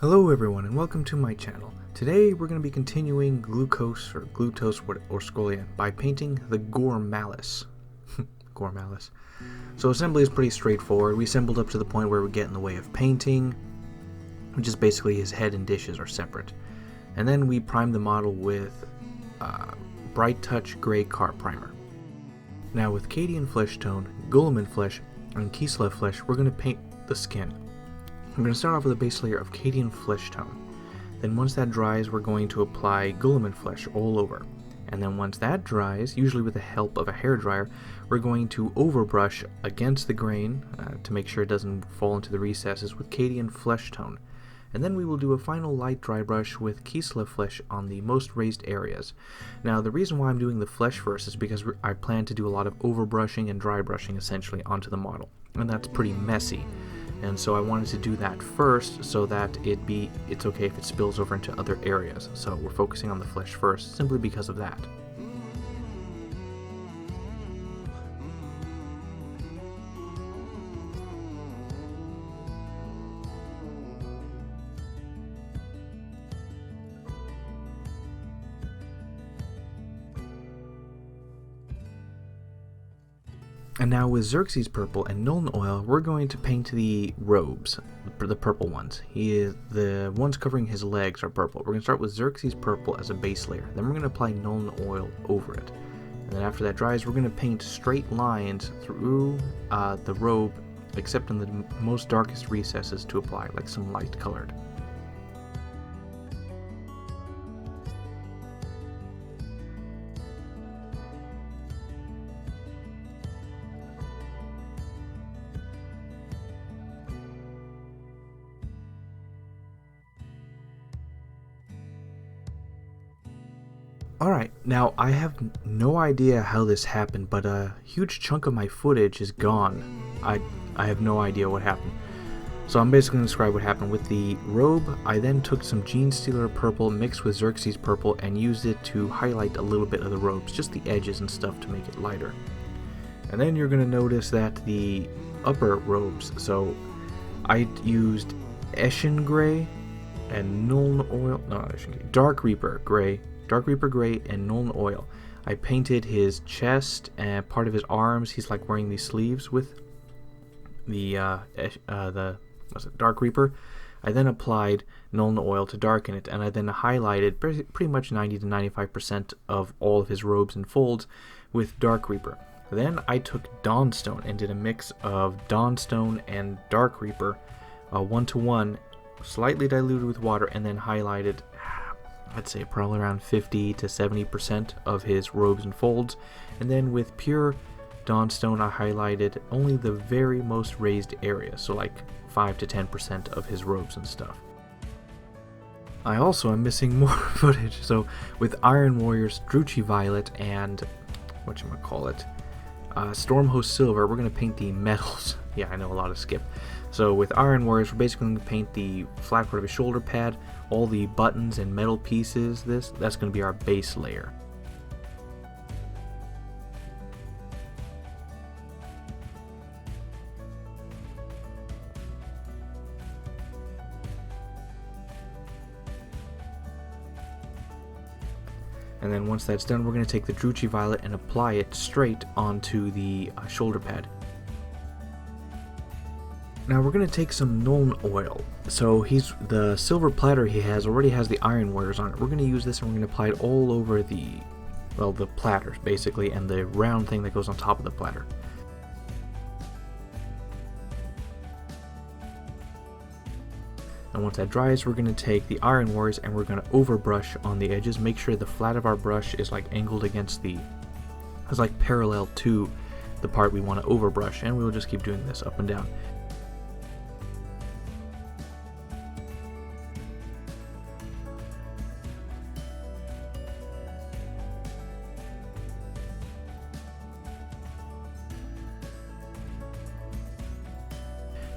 Hello everyone and welcome to my channel. Today we're going to be continuing Glutos Orscollion by painting the Gourmalice. Gourmalice. So assembly is pretty straightforward. We assembled up to the point where we get in the way of painting, which is basically his head and dishes are separate. And then we prime the model with Bright Touch Gray Car Primer. Now with Cadian Flesh Tone, Guilliman Flesh, and Kislev Flesh, we're going to paint the skin. I'm going to start off with a base layer of Cadian Flesh Tone. Then once that dries, we're going to apply Guilliman Flesh all over. And then once that dries, usually with the help of a hairdryer, we're going to overbrush against the grain to make sure it doesn't fall into the recesses with Cadian Flesh Tone. And then we will do a final light dry brush with Kislev Flesh on the most raised areas. Now the reason why I'm doing the flesh first is because I plan to do a lot of overbrushing and dry brushing essentially onto the model. And that's pretty messy. And so I wanted to do that first so that it's okay if it spills over into other areas. So we're focusing on the flesh first simply because of that. And now with Xerxes Purple and Nuln Oil, we're going to paint the robes, the purple ones. The ones covering his legs are purple. We're going to start with Xerxes Purple as a base layer. Then we're going to apply Nuln Oil over it. And then after that dries, we're going to paint straight lines through the robe, except in the most darkest recesses to apply, like some light colored. Alright, now I have no idea how this happened, but a huge chunk of my footage is gone. I have no idea what happened. So I'm basically going to describe what happened. With the robe, I then took some Genestealer Purple mixed with Xerxes Purple and used it to highlight a little bit of the robes, just the edges and stuff to make it lighter. And then you're going to notice that the upper robes, so I used Eshin Gray and Nuln Oil, Dark Reaper Gray and Nuln Oil. I painted his chest and part of his arms. He's like wearing these sleeves with the Dark Reaper. I then applied Nuln Oil to darken it, and I then highlighted pretty much 90 to 95% of all of his robes and folds with Dark Reaper. Then I took Dawnstone and did a mix of Dawnstone and Dark Reaper, 1-to-1, slightly diluted with water, and then highlighted, I'd say probably around 50 to 70% of his robes and folds. And then with pure Dawnstone, I highlighted only the very most raised area, so like 5 to 10% of his robes and stuff. I also am missing more footage, so with Iron Warriors, Druchii Violet, and Stormhost Silver, we're going to paint the metals. Yeah, I know, a lot of skip. So with Iron Warriors, we're basically going to paint the flat part of his shoulder pad, all the buttons and metal pieces. That's going to be our base layer. And then once that's done, we're going to take the Druchii Violet and apply it straight onto the shoulder pad. Now we're going to take some Nuln Oil. So the silver platter he already has the Iron Warriors on it. We're going to use this and we're going to apply it all over the platters basically, and the round thing that goes on top of the platter. And once that dries, we're going to take the Iron Warriors and we're going to overbrush on the edges. Make sure the flat of our brush is like angled against it's like parallel to the part we want to overbrush, and we will just keep doing this up and down.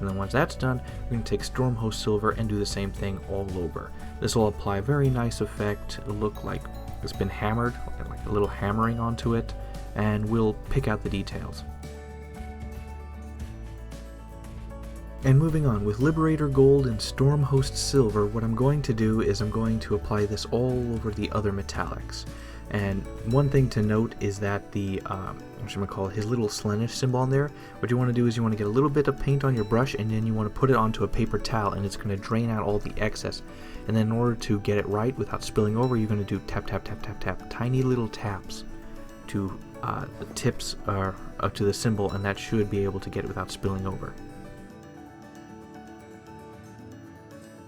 And then once that's done, we're going to take Stormhost Silver and do the same thing all over. This will apply a very nice effect. It'll look like it's been hammered, like a little hammering onto it, and we'll pick out the details. And moving on, with Liberator Gold and Stormhost Silver, what I'm going to do is I'm going to apply this all over the other metallics. And one thing to note is that the, his little Slaanesh symbol on there, what you want to do is you want to get a little bit of paint on your brush, and then you want to put it onto a paper towel, and it's going to drain out all the excess. And then in order to get it right without spilling over, you're going to do tap, tap, tap, tap, tap, tiny little taps to the tips up to the symbol, and that should be able to get it without spilling over.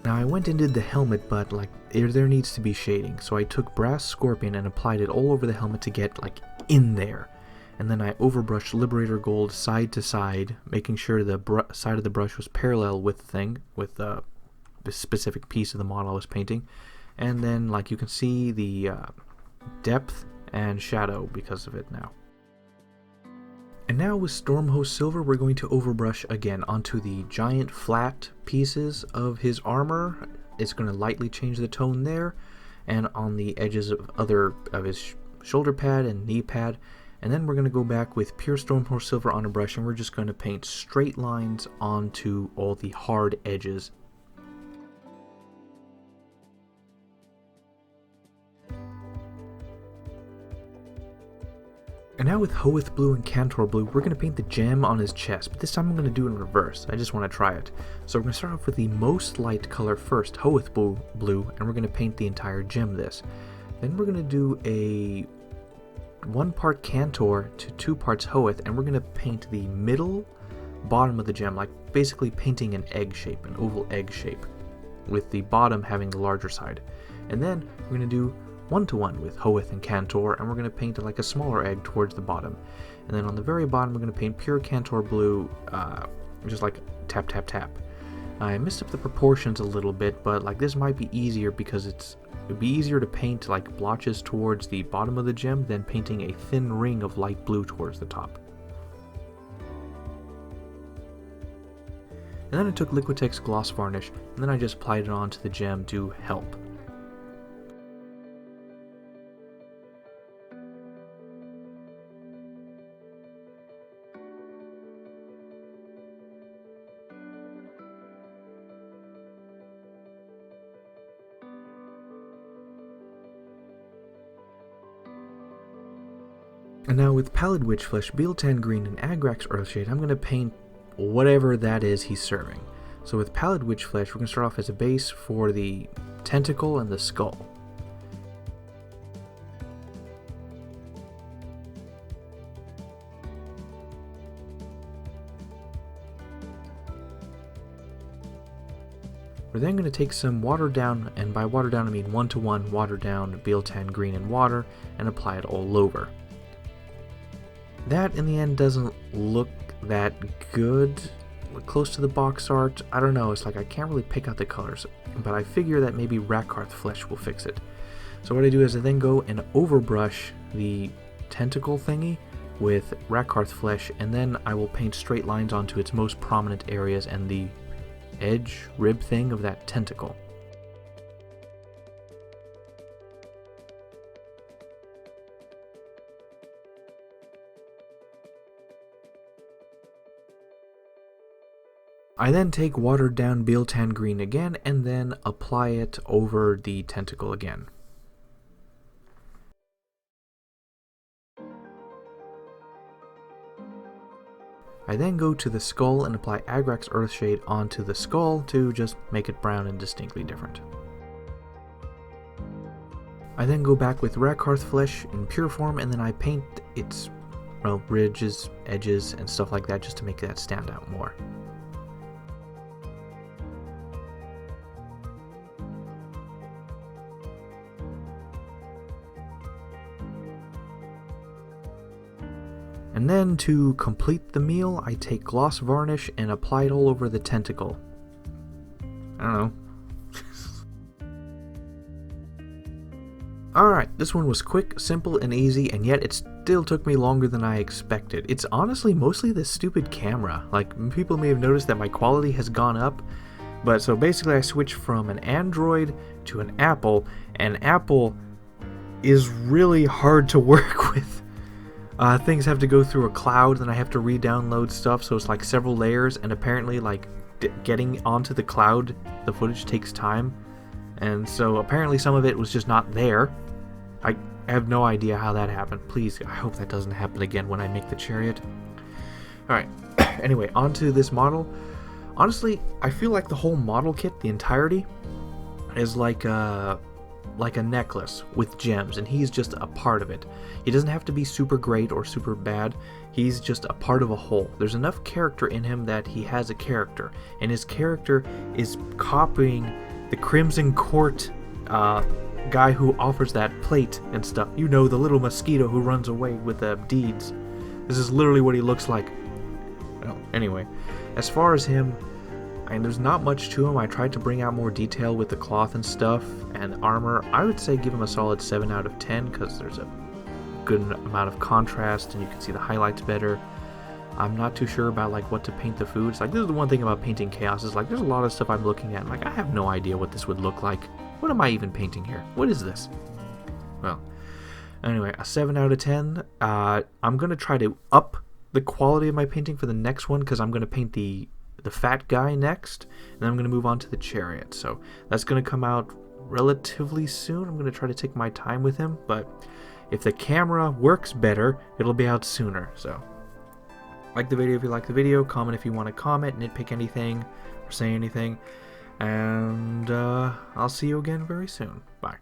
Now I went and did the helmet, but like there needs to be shading, so I took Brass Scorpion and applied it all over the helmet to get like in there. And then I overbrushed Liberator Gold side to side, making sure the side of the brush was parallel with the thing, with the specific piece of the model I was painting. And then like you can see the depth and shadow because of it now. And now with Stormhost Silver, we're going to overbrush again onto the giant flat pieces of his armor. It's going to lightly change the tone there, and on the edges of his shoulder pad and knee pad. And then we're going to go back with pure Stormhost Silver on a brush, and we're just going to paint straight lines onto all the hard edges. And now with Hoeth Blue and Cantor Blue, we're going to paint the gem on his chest, but this time I'm going to do it in reverse. I just want to try it. So we're going to start off with the most light color first, Hoeth Blue, and we're going to paint the entire gem this. Then we're going to do a 1 part Cantor to 2 parts Hoeth, and we're going to paint the middle bottom of the gem, like basically painting an egg shape, an oval egg shape, with the bottom having the larger side. And then we're going to do 1-to-1 with Hoeth and Cantor, and we're going to paint like a smaller egg towards the bottom. And then on the very bottom we're going to paint pure Cantor Blue, just like tap tap tap. I messed up the proportions a little bit, but like this might be easier because it'd be easier to paint like blotches towards the bottom of the gem than painting a thin ring of light blue towards the top. And then I took Liquitex Gloss Varnish, and then I just applied it onto the gem to help. And now with Pallid Witchflesh, Beeltan Green, and Agrax Earthshade, I'm going to paint whatever that is he's serving. So with Pallid Witchflesh, we're going to start off as a base for the tentacle and the skull. We're then going to take some watered down, and by watered down I mean 1-to-1 watered down Beeltan Green and water, and apply it all over. That in the end doesn't look that good, close to the box art. I don't know, it's like I can't really pick out the colors, but I figure that maybe Rakarth Flesh will fix it. So what I do is I then go and overbrush the tentacle thingy with Rakarth Flesh, and then I will paint straight lines onto its most prominent areas and the edge rib thing of that tentacle. I then take watered down Beeltan Green again and then apply it over the tentacle again. I then go to the skull and apply Agrax Earthshade onto the skull to just make it brown and distinctly different. I then go back with Rakarth Flesh in pure form, and then I paint its ridges, edges, and stuff like that just to make that stand out more. And then to complete the meal, I take gloss varnish and apply it all over the tentacle. I don't know. Alright, this one was quick, simple, and easy, and yet it still took me longer than I expected. It's honestly mostly this stupid camera. Like, people may have noticed that my quality has gone up, but so basically I switched from an Android to an Apple, and Apple is really hard to work with. Things have to go through a cloud, then I have to re-download stuff, so it's like several layers, and apparently like getting onto the cloud, the footage takes time, and so apparently some of it was just not there. I have no idea how that happened. Please, I hope that doesn't happen again when I make the chariot. Alright, anyway, onto this model. Honestly, I feel like the whole model kit, the entirety, is like a necklace with gems, and he's just a part of it. He doesn't have to be super great or super bad. He's just a part of a whole. There's enough character in him that he has a character, and his character is copying the Crimson Court guy who offers that plate and stuff. You know, the little mosquito who runs away with the deeds. This is literally what he looks like. Well, anyway, as far as him, there's not much to him. I tried to bring out more detail with the cloth and stuff and armor. I would say give him a solid 7 out of 10 because there's a good amount of contrast and you can see the highlights better. I'm not too sure about like what to paint the foods. Like, this is the one thing about painting chaos is like there's a lot of stuff I'm looking at and like I have no idea what this would look like. What am I even painting here? What is this? Well, anyway, a 7 out of 10. I'm going to try to up the quality of my painting for the next one because I'm going to paint the fat guy next, and then I'm going to move on to the chariot. So that's going to come out relatively soon. I'm going to try to take my time with him, but if the camera works better, it'll be out sooner. So like the video if you like the video, comment if you want to comment, nitpick anything, or say anything, and I'll see you again very soon. Bye.